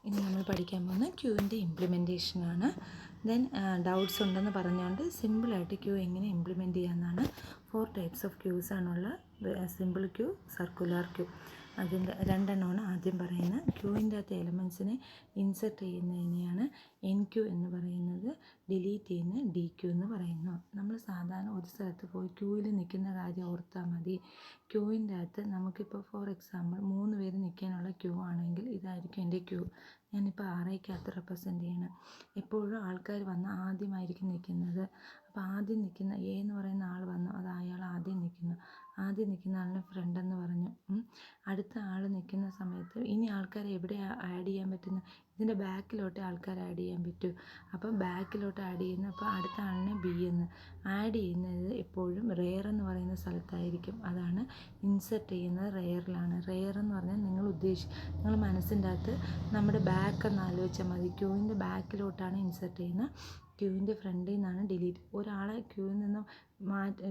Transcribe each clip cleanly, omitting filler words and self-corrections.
ഇനി നമ്മൾ പഠിക്കാൻ പോകുന്ന ക്യൂവിൻ്റെ ഇംപ്ലിമെൻറ്റേഷനാണ്. ദെൻ ഡൗട്ട്സ് ഉണ്ടെന്ന് പറഞ്ഞുകൊണ്ട് സിമ്പിളായിട്ട് ക്യൂ എങ്ങനെ ഇംപ്ലിമെൻറ്റ് ചെയ്യാമെന്നാണ്. 4 ടൈപ്സ് ഓഫ് ക്യൂസ് ആണുള്ള സിമ്പിൾ ക്യൂ, സർക്കുലർ ക്യൂ. അതിൻ്റെ രണ്ടെണ്ണമാണ് ആദ്യം പറയുന്നത്. ക്യൂവിൻ്റെ അകത്ത് എലമെൻസിനെ ഇൻസെർട്ട് ചെയ്യുന്നതിനെയാണ് എൻ ക്യൂ എന്ന് പറയുന്നത്, ഡിലീറ്റ് ചെയ്യുന്ന ഡി ക്യൂ എന്ന് പറയുന്നു. നമ്മൾ സാധാരണ ഒരു സ്ഥലത്ത് പോയി ക്യൂവിൽ നിൽക്കുന്ന കാര്യം ഓർത്താൽ മതി. ക്യൂവിൻ്റെ അകത്ത് നമുക്കിപ്പോൾ ഫോർ എക്സാമ്പിൾ 3 പേര് നിൽക്കാനുള്ള ക്യൂ ആണെങ്കിൽ ഇതായിരിക്കും എൻ്റെ ക്യൂ. ഞാനിപ്പോൾ ആറേക്കകത്ത് റെപ്രസെൻ്റ് ചെയ്യണം. എപ്പോഴും ആൾക്കാർ വന്ന് ആദ്യമായിരിക്കും നിൽക്കുന്നത്. അപ്പോൾ ആദ്യം നിൽക്കുന്ന എ എന്ന് പറയുന്ന ആൾ വന്നു, അത് അയാൾ ആദ്യം നിൽക്കുന്നു. ആദ്യം നിൽക്കുന്ന ആളിന് ഫ്രണ്ട് എന്ന് പറഞ്ഞു. അടുത്ത ആൾ നിൽക്കുന്ന സമയത്ത് ഇനി ആൾക്കാരെ എവിടെയാണ് ആഡ് ചെയ്യാൻ പറ്റുന്നത്? ഇതിൻ്റെ ബാക്കിലോട്ട് ആൾക്കാർ ആഡ് ചെയ്യാൻ പറ്റൂ. അപ്പം ബാക്കിലോട്ട് ആഡ് ചെയ്യുന്ന, അപ്പോൾ അടുത്ത ആളിനെ ബി എന്ന് ആഡ് ചെയ്യുന്നത് എപ്പോഴും റെയർ എന്ന് പറയുന്ന സ്ഥലത്തായിരിക്കും. അതാണ് ഇൻസെർട്ട് ചെയ്യുന്നത് റെയറിലാണ്. റെയർ എന്ന് പറഞ്ഞാൽ നിങ്ങൾ മനസ്സിൻ്റെ അകത്ത് നമ്മുടെ ബാക്ക് എന്ന് ആലോചിച്ചാൽ മതി. ക്യൂവിൻ്റെ ബാക്കിലോട്ടാണ് ഇൻസെർട്ട് ചെയ്യുന്നത്. ക്യൂവിൻ്റെ ഫ്രണ്ടിൽ നിന്നാണ് ഡിലീറ്റ്. ഒരാളെ ക്യൂവിൽ നിന്ന്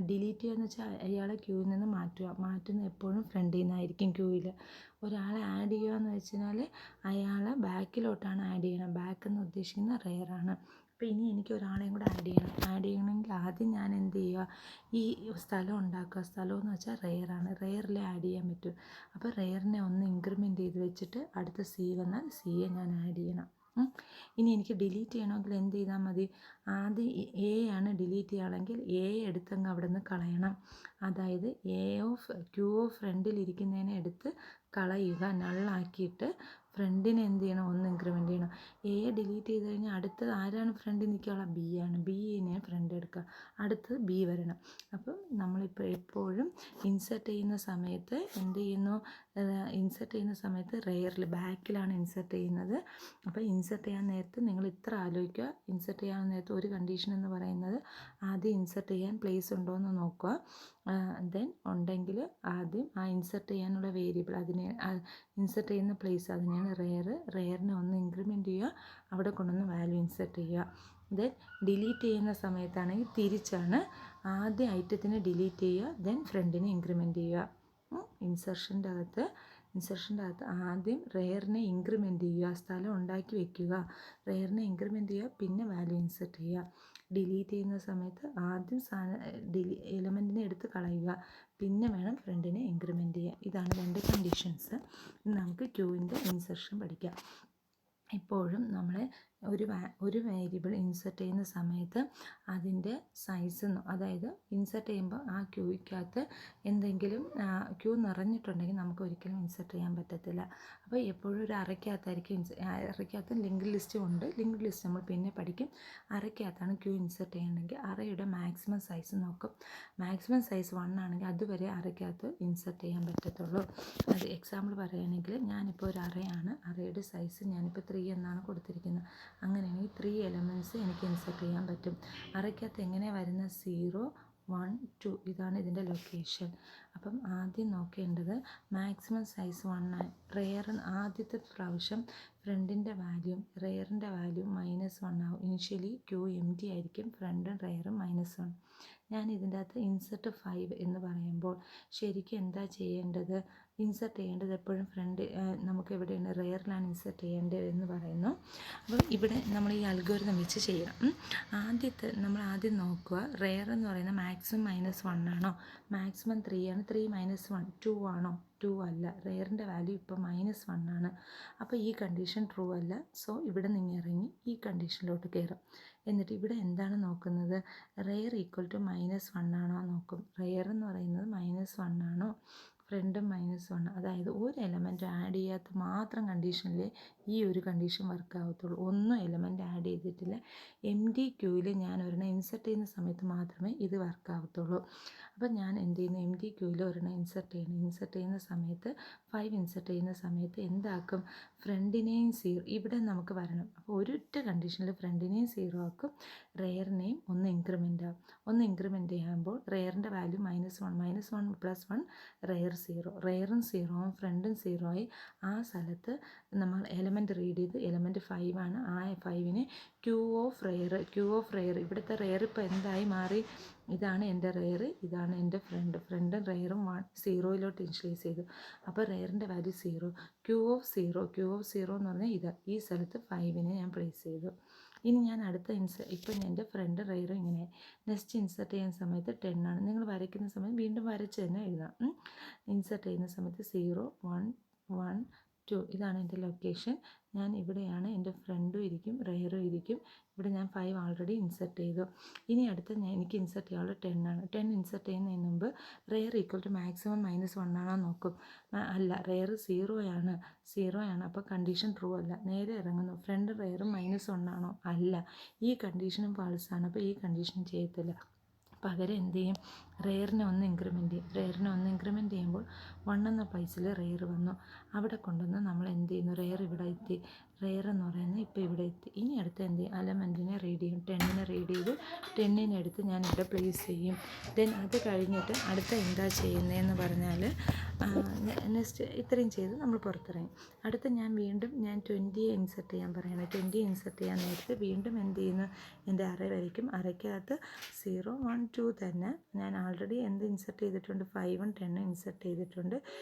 ഡിലീറ്റ് ചെയ്യുക എന്ന് വെച്ചാൽ അയാളെ ക്യൂവിൽ നിന്ന് മാറ്റുന്നത് എപ്പോഴും ഫ്രണ്ടിൽ നിന്നായിരിക്കും. ക്യൂവിൽ ഒരാളെ ആഡ് ചെയ്യുക എന്ന് വെച്ചാൽ അയാളെ ബാക്കിലോട്ടാണ് ആഡ് ചെയ്യണം. ബാക്ക് എന്ന് ഉദ്ദേശിക്കുന്ന റെയറാണ്. അപ്പോൾ ഇനി എനിക്ക് ഒരാളെയും കൂടെ ആഡ് ചെയ്യണമെങ്കിൽ ആദ്യം ഞാൻ എന്ത് ചെയ്യുക? ഈ സ്ഥലം ഉണ്ടാക്കുക. സ്ഥലം എന്ന് വെച്ചാൽ റെയറാണ്. റെയറിൽ ആഡ് ചെയ്യാൻ പറ്റും. അപ്പോൾ റെയറിനെ ഒന്ന് ഇൻക്രിമെൻറ്റ് ചെയ്ത് വെച്ചിട്ട് അടുത്ത സി വന്നാൽ സിയെ ഞാൻ ആഡ് ചെയ്യണം. ഇനി എനിക്ക് ഡിലീറ്റ് ചെയ്യണമെങ്കിൽ എന്ത് ചെയ്താൽ മതി? ആദ്യം എ ആണ് ഡിലീറ്റ് ചെയ്യുകയാണെങ്കിൽ എ എടുത്തങ്ങ് അവിടെ നിന്ന് കളയണം. അതായത് ക്യൂ ഓഫ് ഫ്രണ്ടിലിരിക്കുന്നതിനെ എടുത്ത് കളയുക, നള്ളാക്കിയിട്ട് ഫ്രണ്ടിനെ എന്ത് ചെയ്യണം? ഒന്ന് ഇൻക്രിമെൻറ്റ് ചെയ്യണം. എ ഡിലീറ്റ് ചെയ്ത് കഴിഞ്ഞാൽ അടുത്തത് ആരാണ് ഫ്രണ്ടിൽ നിൽക്കുക? ബി ആണ്. ബിനെ ഫ്രണ്ട് എടുക്കുക, അടുത്തത് ബി വരണം. അപ്പം നമ്മളിപ്പോൾ എപ്പോഴും ഇൻസെർട്ട് ചെയ്യുന്ന സമയത്ത് എന്ത് ചെയ്യുന്നു? ഇൻസെർട്ട് ചെയ്യുന്ന സമയത്ത് റെയറിൽ ബാക്കിലാണ് ഇൻസെർട്ട് ചെയ്യുന്നത്. അപ്പോൾ ഇൻസെർട്ട് ചെയ്യാൻ നേരത്ത് നിങ്ങൾ ഇത്ര ആലോചിക്കുക. ഇൻസെർട്ട് ചെയ്യാൻ നേരത്ത് ഒരു കണ്ടീഷൻ എന്ന് പറയുന്നത് ആദ്യം ഇൻസെർട്ട് ചെയ്യാൻ പ്ലേസ് ഉണ്ടോ എന്ന് നോക്കുക. ദെൻ ഉണ്ടെങ്കിൽ ആദ്യം ആ ഇൻസെർട്ട് ചെയ്യാനുള്ള വേരിയബിൾ, അതിനെ ഇൻസെർട്ട് ചെയ്യുന്ന പ്ലേസ്, അതിനെയാണ് റെയറിനെ ഒന്ന് ഇൻക്രിമെൻറ്റ് ചെയ്യുക, അവിടെ കൊണ്ടുവന്ന് വാല്യൂ ഇൻസെർട്ട് ചെയ്യുക. ദെൻ ഡിലീറ്റ് ചെയ്യുന്ന സമയത്താണെങ്കിൽ തിരിച്ചാണ്. ആദ്യം ഐറ്റത്തിനെ ഡിലീറ്റ് ചെയ്യുക, ദെൻ ഫ്രണ്ടിനെ ഇൻക്രിമെൻറ്റ് ചെയ്യുക. ഇൻസെർഷൻ്റെ അകത്ത് ആദ്യം റെയറിനെ ഇൻക്രിമെൻറ്റ് ചെയ്യുക, സ്ഥലം ഉണ്ടാക്കി വെക്കുക, റെയറിനെ ഇൻക്രിമെൻറ്റ് ചെയ്യുക, പിന്നെ വാല്യൂ ഇൻസെർട്ട് ചെയ്യുക. ഡിലീറ്റ് ചെയ്യുന്ന സമയത്ത് ആദ്യം എലമെൻറ്റിനെ എടുത്ത് കളയുക, പിന്നെ വേണം ഫ്രണ്ടിനെ ഇൻക്രിമെൻറ്റ് ചെയ്യുക. ഇതാണ് 2 കണ്ടീഷൻസ്. നമുക്ക് ക്യൂവിൻ്റെ ഇൻസെർഷൻ പഠിക്കാം. എപ്പോഴും നമ്മൾ ഒരു വേരിയബിൾ ഇൻസെർട്ട് ചെയ്യുന്ന സമയത്ത് അതിൻ്റെ സൈസ്, അതായത് ഇൻസെർട്ട് ചെയ്യുമ്പോൾ ആ ക്യൂയ്ക്കകത്ത് എന്തെങ്കിലും ക്യൂ നിറഞ്ഞിട്ടുണ്ടെങ്കിൽ നമുക്ക് ഒരിക്കലും ഇൻസെർട്ട് ചെയ്യാൻ പറ്റത്തില്ല. അപ്പോൾ എപ്പോഴും ഒരു അറയ്ക്കകത്ത് ലിങ്ക്ഡ് ലിസ്റ്റും ഉണ്ട്. ലിങ്ക്ഡ് ലിസ്റ്റ് നമ്മൾ പിന്നെ പഠിക്കും. അറയ്ക്കകത്താണ് ക്യൂ ഇൻസെർട്ട് ചെയ്യണമെങ്കിൽ അറയുടെ മാക്സിമം സൈസ് നോക്കും. മാക്സിമം സൈസ് 1 ആണെങ്കിൽ അതുവരെ അറയ്ക്കകത്ത് ഇൻസെർട്ട് ചെയ്യാൻ പറ്റത്തുള്ളൂ. അത് എക്സാമ്പിൾ പറയുകയാണെങ്കിൽ ഞാനിപ്പോൾ ഒരു അറയുടെ സൈസ് ഞാനിപ്പോൾ 3 എന്നാണ് കൊടുത്തിരിക്കുന്നത്. അങ്ങനെയാണെങ്കിൽ 3 എലമെൻറ്റ്സ് എനിക്ക് ഇൻസെർട്ട് ചെയ്യാൻ പറ്റും. അറയ്ക്കകത്ത് എങ്ങനെ വരുന്ന 0, 1, 2 ഇതാണ് ഇതിൻ്റെ ലൊക്കേഷൻ. അപ്പം ആദ്യം നോക്കേണ്ടത് മാക്സിമം സൈസ് 1 റെയർ. ആദ്യത്തെ പ്രാവശ്യം ഫ്രണ്ടിൻ്റെ വാല്യൂ റെയറിൻ്റെ വാല്യൂ -1 ആവും. ഇനിഷ്യലി ക്യൂ എംപ്റ്റി ആയിരിക്കും, ഫ്രണ്ടും റെയറും -1. ഞാൻ ഇതിൻ്റെ അകത്ത് ഇൻസെർട്ട് 5 എന്ന് പറയുമ്പോൾ ശരിക്കും എന്താ ചെയ്യേണ്ടത്? ഇൻസെർട്ട് ചെയ്യേണ്ടത് എപ്പോഴും നമുക്ക് എവിടെയാണ്? റെയറിലാണ് ഇൻസെർട്ട് ചെയ്യേണ്ടത് എന്ന് പറയുന്നു. അപ്പോൾ ഇവിടെ നമ്മൾ ഈ അൽഗോരിതം വെച്ച് ചെയ്യണം. നമ്മൾ ആദ്യം നോക്കുക, റെയർ എന്ന് പറയുന്നത് മാക്സിമം -1 ആണോ? മാക്സിമം 3 ആണ്. 3 - 1 2 ആണോ? 2 അല്ല. റെയറിൻ്റെ വാല്യൂ ഇപ്പോൾ -1 ആണ്. അപ്പോൾ ഈ കണ്ടീഷൻ ട്രൂ അല്ല. സോ ഇവിടെ നിന്ന് ഇറങ്ങി ഈ കണ്ടീഷനിലോട്ട് കയറും. എന്നിട്ട് ഇവിടെ എന്താണ് നോക്കുന്നത്? റെയർ ഈക്വൽ ടു -1 ആണോ നോക്കും. റെയർ എന്ന് പറയുന്നത് -1 ആണോ? ഫ്രണ്ടും -1. അതായത് ഒരു എലമെൻറ്റ് ആഡ് ചെയ്യാത്ത മാത്രം കണ്ടീഷനിൽ ഈ ഒരു കണ്ടീഷൻ വർക്ക് ആവത്തുള്ളൂ. ഒന്നും എലമെൻറ്റ് ആഡ് ചെയ്തിട്ടില്ല, എംപ്റ്റി ക്യൂവിൽ ഞാൻ ഒരെണ്ണം ഇൻസെർട്ട് ചെയ്യുന്ന സമയത്ത് മാത്രമേ ഇത് വർക്ക് ആവത്തുള്ളൂ. അപ്പം ഞാൻ എന്ത് ചെയ്യുന്നു? എംപ്റ്റി ക്യൂവിൽ ഒരെണ്ണം ഇൻസെർട്ട് ചെയ്യുന്ന സമയത്ത് 5 ഇൻസെർട്ട് ചെയ്യുന്ന സമയത്ത് എന്താക്കും? ഫ്രണ്ടിനെയും 0 ഇവിടെ നമുക്ക് വരണം. അപ്പോൾ ഒരൊറ്റ കണ്ടീഷനിൽ ഫ്രണ്ടിനെയും 0 ആക്കും, റെയറിനെയും ഒന്ന് ഇൻക്രിമെൻ്റ് ആകും. ഒന്ന് ഇൻക്രിമെൻ്റ് ചെയ്യുമ്പോൾ റെയറിൻ്റെ വാല്യൂ -1 + 1 റെയർ 0. റെയറും 0ഉം ഫ്രണ്ടും 0 ആയി. ആ സ്ഥലത്ത് നമ്മൾ എലമെൻറ്റ് റീഡ് ചെയ്ത് എലമെൻറ്റ് 5 ആണ്. ആ 5നെ ക്യൂ ഓഫ് റെയർ ഇവിടുത്തെ റെയർ ഇപ്പോൾ എന്തായി മാറി? ഇതാണ് എൻ്റെ റെയർ, ഇതാണ് എൻ്റെ ഫ്രണ്ടും റെയറും 0 ഇനിഷ്യലൈസ് ചെയ്തു. അപ്പോൾ റെയറിൻ്റെ വാല്യൂ 0. ക്യൂ ഓഫ് സീറോ എന്ന് പറഞ്ഞാൽ ഈ സ്ഥലത്ത് 5നെ ഞാൻ പ്ലേസ് ചെയ്തു. ഇനി ഞാൻ അടുത്ത ഇപ്പം എൻ്റെ ഫ്രണ്ട് റെയറും ഇങ്ങനെ നെക്സ്റ്റ് ഇൻസർട്ട് ചെയ്യുന്ന സമയത്ത് 10 ആണ്. നിങ്ങൾ വരയ്ക്കുന്ന സമയത്ത് വീണ്ടും വരച്ച് തന്നെ എഴുതാം. ഇൻസർട്ട് ചെയ്യുന്ന സമയത്ത് 0 1 1 2 ഇതാണ് എൻ്റെ ലൊക്കേഷൻ. ഞാൻ ഇവിടെയാണ് എൻ്റെ ഫ്രണ്ടും ഇരിക്കും റെയറും ഇരിക്കും. ഇവിടെ ഞാൻ 5 ഓൾറെഡി ഇൻസർട്ട് ചെയ്തു. ഇനി അടുത്ത എനിക്ക് ഇൻസർട്ട് ചെയ്യാനുള്ള 10 ആണ്. 10 ഇൻസർട്ട് ചെയ്യുന്നതിന് മുമ്പ് റെയർ ഈക്വൽ ടു മാക്സിമം -1 ആണോ നോക്കും. അല്ല, റെയർ 0 ആണ്. അപ്പോൾ കണ്ടീഷൻ ട്രൂ അല്ല. നേരെ ഇറങ്ങുന്നു. ഫ്രണ്ട് റെയറും -1 ആണോ, അല്ല. ഈ കണ്ടീഷനും ഫാൾസ് ആണ്. അപ്പോൾ ഈ കണ്ടീഷൻ ചെയ്യത്തില്ല. പകരം എന്ത് ചെയ്യും, റെയറിനെ ഒന്ന് ഇൻക്രിമെൻറ്റ് ചെയ്യുമ്പോൾ 1 എന്ന പ്ലേസിൽ റെയർ വന്നു. അവിടെ കൊണ്ടുവന്ന് നമ്മൾ എന്ത് ചെയ്യുന്നു, റെയർ ഇവിടെ എത്തി. റെയർ എന്ന് പറയുന്നത് ഇപ്പോൾ ഇവിടെ എത്തി. ഇനി അടുത്ത് എന്ത് ചെയ്യും, എലമെൻറ്റിനെ റീഡ് ചെയ്യും. 10നെ റീഡ് ചെയ്ത് 10നെ എടുത്ത് ഞാൻ ഇവിടെ പ്ലേസ് ചെയ്യും. ദെൻ അത് കഴിഞ്ഞിട്ട് അടുത്ത എന്താ ചെയ്യുന്നതെന്ന് പറഞ്ഞാൽ നെക്സ്റ്റ് ഇത്രയും ചെയ്ത് നമ്മൾ പുറത്തിറങ്ങി. അടുത്ത് ഞാൻ 20 ഇൻസർട്ട് ചെയ്യാൻ പറയുന്നത്. 20 ഇൻസർട്ട് ചെയ്യാൻ നേരത്ത് വീണ്ടും എന്ത് ചെയ്യുന്നു, എൻ്റെ അറേ വരയ്ക്കും. അറയ്ക്കകത്ത് 0 1 2 തന്നെ ഞാൻ ആൾറെഡി എന്ത് ഇൻസർട്ട് ചെയ്തിട്ടുണ്ട്, 5ഉം 10ഉം ഇൻസർട്ട് ചെയ്തിട്ടുണ്ട്.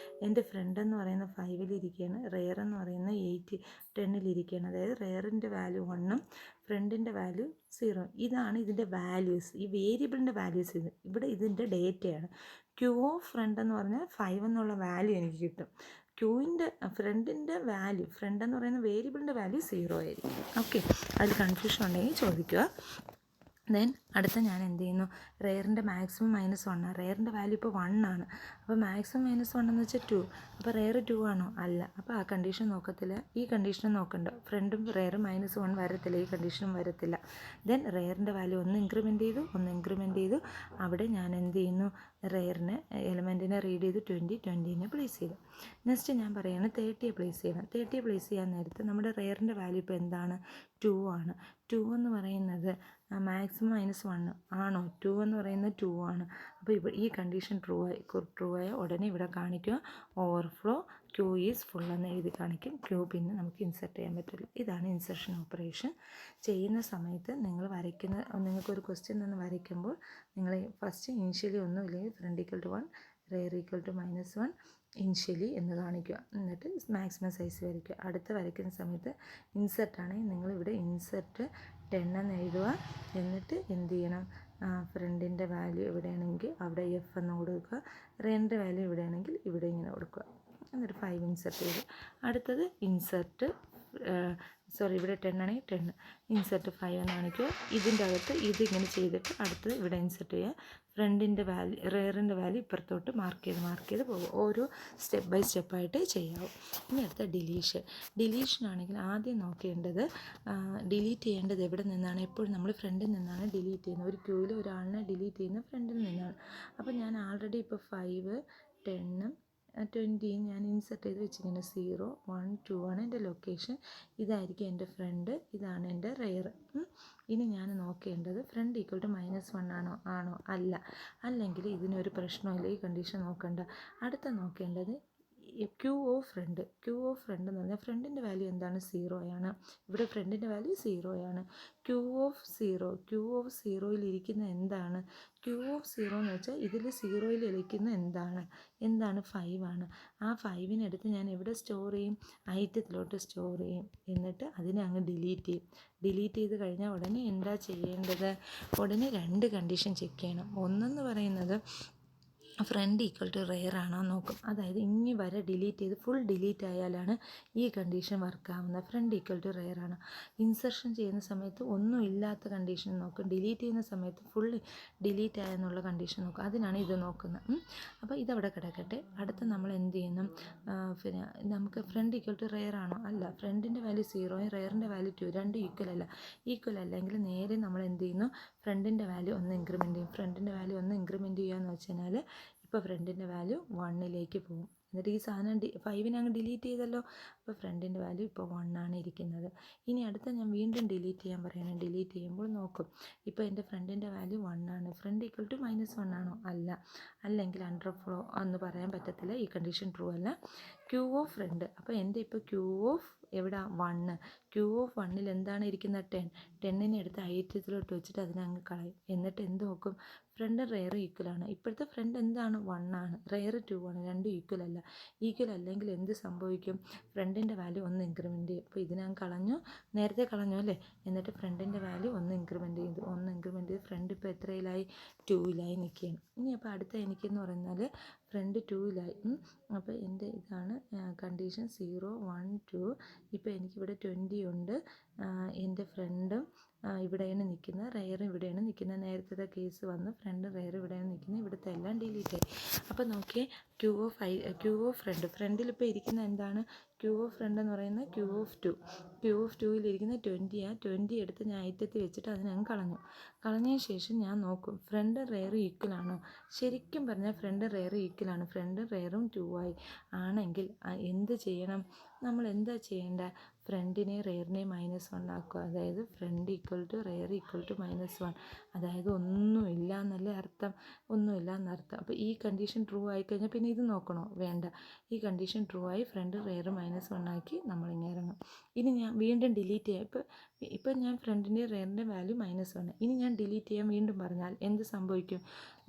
എൻ്റെ ഫ്രണ്ട് എന്ന് പറയുന്ന 5ലിരിക്കുകയാണ്, റെയർ എന്ന് പറയുന്ന 8 10ലിരിക്കുകയാണ്. അതായത് റെയറിൻ്റെ വാല്യൂ 1ഉം ഫ്രണ്ടിൻ്റെ വാല്യൂ 0. ഇതാണ് ഇതിൻ്റെ വാല്യൂസ്. ഈ വേരിയബിളിൻ്റെ വാല്യൂസ് ഇവിടെ ഇതിൻ്റെ ഡേറ്റയാണ്. ക്യൂ ഓഫ് ഫ്രണ്ട് എന്ന് പറഞ്ഞാൽ 5 എന്നുള്ള വാല്യൂ എനിക്ക് കിട്ടും. ഫ്രണ്ടിൻ്റെ വാല്യൂ, ഫ്രണ്ട് എന്ന് പറയുന്ന വേരിയബിളിൻ്റെ വാല്യൂ 0 ആയിരിക്കും. ഓക്കെ, അതിൽ കൺഫ്യൂഷൻ ഉണ്ടെങ്കിൽ ചോദിക്കുക. ദെൻ അടുത്ത ഞാൻ എന്ത് ചെയ്യുന്നു, റെയറിൻ്റെ മാക്സിമം -1. റെയറിൻ്റെ വാല്യൂ ഇപ്പോൾ 1 ആണ്. അപ്പോൾ മാക്സിമം -1 എന്ന് വെച്ചാൽ 2. അപ്പോൾ റെയർ 2 ആണോ, അല്ല. അപ്പോൾ ആ കണ്ടീഷൻ നോക്കത്തില്ല. ഈ കണ്ടീഷനും നോക്കണ്ട. ഫ്രണ്ടും റെയറും -1 വരത്തില്ല, ഈ കണ്ടീഷനും വരത്തില്ല. ദെൻ റെയറിൻ്റെ വാല്യൂ ഒന്ന് ഇൻക്രിമെൻറ്റ് ചെയ്തു. അവിടെ ഞാൻ എന്ത് ചെയ്യുന്നു, റെയറിനെ എലമെൻറ്റിനെ റീഡ് ചെയ്ത് 20നെ പ്ലേസ് ചെയ്തു. നെക്സ്റ്റ് ഞാൻ പറയുകയാണ് 30 പ്ലേസ് ചെയ്യണം. 30 പ്ലേസ് ചെയ്യാൻ നേരത്ത് നമ്മുടെ റെയറിൻ്റെ വാല്യൂ ഇപ്പോൾ എന്താണ്, 2 ആണ്. 2 എന്ന് പറയുന്നത് മാക്സിമം -1 ആണോ, 2 എന്ന് പറയുന്നത് 2 ആണ്. അപ്പോൾ ഈ കണ്ടീഷൻ ട്രൂ ആയ ഉടനെ ഇവിടെ കാണിക്കുക ഓവർഫ്ലോ ക്യൂ ഈസ് ഫുൾ എന്ന് എഴുതി കാണിക്കും. ക്യൂ പിന്നെ നമുക്ക് ഇൻസർട്ട് ചെയ്യാൻ പറ്റില്ല. ഇതാണ് ഇൻസർഷൻ ഓപ്പറേഷൻ. ചെയ്യുന്ന സമയത്ത് നിങ്ങൾക്കൊരു ക്വസ്റ്റ്യൻ നിന്ന് വരയ്ക്കുമ്പോൾ നിങ്ങൾ ഫസ്റ്റ് ഇനിഷ്യലി ഒന്നും ഇല്ലെങ്കിൽ front equal to 1 rear equal to -1 initially എന്ന് കാണിക്കുക. എന്നിട്ട് മാക്സിമം സൈസ് വരയ്ക്കുക. അടുത്ത് വരയ്ക്കുന്ന സമയത്ത് ഇൻസർട്ടാണെങ്കിൽ നിങ്ങളിവിടെ ഇൻസർട്ട് 10 എന്ന് എഴുതുക. എന്നിട്ട് എന്ത് ചെയ്യണം, ഫ്രണ്ടിൻ്റെ വാല്യൂ എവിടെയാണെങ്കിൽ അവിടെ F എന്ന് കൊടുക്കുക. റെയറിൻ്റെ വാല്യൂ എവിടെയാണെങ്കിൽ ഇവിടെ ഇങ്ങനെ കൊടുക്കുക. എന്നിട്ട് 5 ഇൻസർട്ട് ചെയ്ത് അടുത്തത് ഇൻസർട്ട് ഇവിടെ 10 ആണെങ്കിൽ 10 ഇൻസർട്ട് 5 എന്ന് കാണിക്കുക. ഇതിൻ്റെ അകത്ത് ഇതിങ്ങനെ ചെയ്തിട്ട് അടുത്ത് ഇവിടെ ഇൻസർട്ട് ചെയ്യുക. ഫ്രണ്ടിൻ്റെ വാല്യൂ റെയറിൻ്റെ വാല്യൂ ഇപ്പുറത്തോട്ട് മാർക്ക് ചെയ്ത് പോകും. ഓരോ സ്റ്റെപ്പ് ബൈ സ്റ്റെപ്പായിട്ട് ചെയ്യാവും. ഇനി അടുത്ത ഡിലീഷൻ ആണെങ്കിൽ ആദ്യം നോക്കേണ്ടത് ഡിലീറ്റ് ചെയ്യേണ്ടത് എവിടെ നിന്നാണ്. എപ്പോഴും നമ്മൾ ഫ്രണ്ടിൽ നിന്നാണ് ഡിലീറ്റ് ചെയ്യുന്നത്. ഒരു ക്യൂവിൽ ഒരാളിനെ ഡിലീറ്റ് ചെയ്യുന്നത് ഫ്രണ്ടിൽ നിന്നാണ്. അപ്പോൾ ഞാൻ ആൾറെഡി ഇപ്പോൾ 5 10 20 ഞാൻ ഇൻസർട്ട് ചെയ്ത് വെച്ചിരിക്കുന്നത്. 0 1 2 ആണ് എൻ്റെ ലൊക്കേഷൻ. ഇതായിരിക്കും എൻ്റെ ഫ്രണ്ട്, ഇതാണ് എൻ്റെ റെയർ. ഇനി ഞാൻ നോക്കേണ്ടത് ഫ്രണ്ട് ഈക്വൽ ടു -1 ആണോ, അല്ല. അല്ലെങ്കിൽ ഇതിനൊരു പ്രശ്നമില്ല, ഈ കണ്ടീഷൻ നോക്കണ്ട. അടുത്ത നോക്കേണ്ടത് ക്യൂ ഓഫ് ഫ്രണ്ട് എന്ന് പറഞ്ഞാൽ ഫ്രണ്ടിൻ്റെ വാല്യൂ എന്താണ്, 0 ആണ്. ഇവിടെ ഫ്രണ്ടിൻ്റെ വാല്യൂ 0 ആണ്. ക്യൂ ഓഫ് 0 ഇരിക്കുന്ന എന്താണ്, ക്യൂ ഓഫ് 0 എന്ന് വെച്ചാൽ ഇതിൽ 0 ഇരിക്കുന്ന എന്താണ് 5 ആണ്. ആ 5നെ എടുത്ത് ഞാൻ എവിടെ സ്റ്റോർ ചെയ്യും, ഐറ്റത്തിലോട്ട് സ്റ്റോർ ചെയ്യും. എന്നിട്ട് അതിനെ അങ്ങ് ഡിലീറ്റ് ചെയ്ത് കഴിഞ്ഞാൽ ഉടനെ എന്താ ചെയ്യേണ്ടത്, ഉടനെ 2 കണ്ടീഷൻ ചെക്ക് ചെയ്യണം. ഒന്നെന്ന് പറയുന്നത് ഫ്രണ്ട് ഈക്വൽ ടു റെയർ ആണോ നോക്കും. അതായത് ഇനി വരെ ഡിലീറ്റ് ചെയ്ത് ഫുൾ ഡിലീറ്റ് ആയാലാണ് ഈ കണ്ടീഷൻ വർക്കാവുന്നത്. ഫ്രണ്ട് ഈക്വൽ ടു റെയർ ആണ്. ഇൻസർഷൻ ചെയ്യുന്ന സമയത്ത് ഒന്നും ഇല്ലാത്ത കണ്ടീഷൻ നോക്കും. ഡിലീറ്റ് ചെയ്യുന്ന സമയത്ത് ഫുൾ ഡിലീറ്റ് ആയെന്നുള്ള കണ്ടീഷൻ നോക്കും. അതിനാണ് ഇത് നോക്കുന്നത്. അപ്പോൾ ഇതവിടെ കിടക്കട്ടെ. അടുത്ത് നമ്മൾ എന്ത് ചെയ്യണം, പിന്നെ നമുക്ക് ഫ്രണ്ട് ഈക്വൽ ടു റെയർ ആണോ, അല്ല. ഫ്രണ്ടിൻ്റെ വാല്യൂ 0 റെയറിൻ്റെ വാല്യൂ 2 രണ്ടും ഈക്വൽ അല്ലെങ്കിൽ നേരെ നമ്മൾ എന്ത് ചെയ്യുന്നു, ഫ്രണ്ടിൻ്റെ വാല്യൂ ഒന്ന് ഇൻക്രിമെൻറ്റ് ചെയ്യും. ഫ്രണ്ടിൻ്റെ വാല്യൂ ഒന്ന് ഇൻക്രിമെൻറ്റ് ചെയ്യുകയെന്ന് വെച്ച് കഴിഞ്ഞാൽ ഇപ്പോൾ ഫ്രണ്ടിൻ്റെ വാല്യൂ 1ലേക്ക് പോകും. എന്നിട്ട് ഈ സാധനം 5നെ അങ്ങ് ഡിലീറ്റ് ചെയ്തല്ലോ. അപ്പോൾ ഫ്രണ്ടിൻ്റെ വാല്യൂ ഇപ്പോൾ 1 ആണ് ഇരിക്കുന്നത്. ഇനി അടുത്ത ഞാൻ വീണ്ടും ഡിലീറ്റ് ചെയ്യാൻ പറയണം. ഡിലീറ്റ് ചെയ്യുമ്പോൾ നോക്കും, ഇപ്പോൾ എൻ്റെ ഫ്രണ്ടിൻ്റെ വാല്യൂ 1 ആണ്. ഫ്രണ്ട് ഈക്വൽ ടു -1 ആണോ, അല്ല. അല്ലെങ്കിൽ അണ്ടർ ഫ്ലോ എന്ന് പറയാൻ പറ്റത്തില്ല, ഈ കണ്ടീഷൻ ട്രൂ അല്ല. ക്യൂ ഓഫ് ഫ്രണ്ട്, അപ്പോൾ എൻ്റെ ഇപ്പോൾ ക്യൂ ഓഫ് എവിടെ 1, ക്യൂ ഓഫ് 1ൽ എന്താണ് ഇരിക്കുന്നത്, 10നെ എടുത്ത് ഐറ്റത്തിലോട്ട് വെച്ചിട്ട് അതിനെ അങ്ങ് കളയും. എന്നിട്ട് എന്ത് നോക്കും, ഫ്രണ്ട് റെയർ ഈക്വലാണ്. ഇപ്പോഴത്തെ ഫ്രണ്ട് എന്താണ്? 1 ആണ്, റെയർ 2 ആണ്, രണ്ടും ഈക്വൽ അല്ല. ഈക്വൽ അല്ലെങ്കിൽ എന്ത് സംഭവിക്കും? ഫ്രണ്ടിൻ്റെ വാല്യൂ 1 ഇൻക്രിമെൻറ്റ് ചെയ്യും. അപ്പോൾ ഇത് ഞാൻ കളഞ്ഞു, നേരത്തെ കളഞ്ഞു അല്ലേ. എന്നിട്ട് ഫ്രണ്ടിൻ്റെ വാല്യൂ 1 ഇൻക്രിമെൻറ്റ് ചെയ്തു. 1 ഇൻക്രിമെൻറ്റ് ചെയ്ത് ഫ്രണ്ട് ഇപ്പോൾ എത്രയിലായി? 2ലായി നിൽക്കുകയാണ്. ഇനി അപ്പോൾ അടുത്ത എനിക്കെന്ന് പറഞ്ഞാൽ ഫ്രണ്ട് 2ലായി. അപ്പോൾ എൻ്റെ ഇതാണ് കണ്ടീഷൻ 0 1 2. ഇപ്പോൾ എനിക്കിവിടെ 20 ഉണ്ട്. എൻ്റെ ഫ്രണ്ടും ഇവിടെയാണ് നിൽക്കുന്നത്, റെയറും ഇവിടെയാണ് നിൽക്കുന്നത്. നേരത്തെ കേസ് വന്ന് ഫ്രണ്ട് റെയർ ഇവിടെയാണ് നിൽക്കുന്നത്, ഇവിടുത്തെ എല്ലാം ഡിലീറ്റ് ആയി. അപ്പോൾ നോക്കിയേ, ക്യൂ ഓഫ് ഫ്രണ്ടിൽ ഇപ്പോൾ ഇരിക്കുന്ന എന്താണ്? ക്യൂ ഓഫ് ഫ്രണ്ട് എന്ന് പറയുന്നത് ക്യൂ ഓഫ് 2. ക്യൂ ഓഫ് 2ലിരിക്കുന്ന 20 ആ 20 എടുത്ത് ഞാൻ ഐറ്റത്തിൽ വെച്ചിട്ട് അതിനങ്ങ് കളഞ്ഞതിന് ശേഷം ഞാൻ നോക്കും ഫ്രണ്ട് റെയർ ഈക്വൽ ആണോ. ശരിക്കും പറഞ്ഞാൽ ഫ്രണ്ട് റെയർ ഈക്വൽ ആണ്. ഫ്രണ്ട് റെയറും 2 ആയി ആണെങ്കിൽ എന്ത് ചെയ്യണം? നമ്മൾ എന്താ ചെയ്യേണ്ടത്? ഫ്രണ്ടിനെ റെയറിനെ -1 ആക്കുക. അതായത് front equal to rear equal to -1. അതായത് ഒന്നുമില്ല എന്നല്ലേ അർത്ഥം, ഒന്നുമില്ല എന്നർത്ഥം. അപ്പോൾ ഈ കണ്ടീഷൻ ട്രൂ ആയിക്കഴിഞ്ഞാൽ പിന്നെ ഇത് നോക്കണോ? വേണ്ട. ഈ കണ്ടീഷൻ ട്രൂ ആയി ഫ്രണ്ട് റെയർ -1 ആക്കി നമ്മളിങ്ങനെ ഇറങ്ങും. ഇനി ഞാൻ വീണ്ടും ഡിലീറ്റ് ചെയ്യാം. ഇപ്പം ഞാൻ ഫ്രണ്ടിൻ്റെ റെയറിൻ്റെ വാല്യൂ -1. ഇനി ഞാൻ ഡിലീറ്റ് ചെയ്യാൻ വീണ്ടും പറഞ്ഞാൽ എന്ത് സംഭവിക്കും?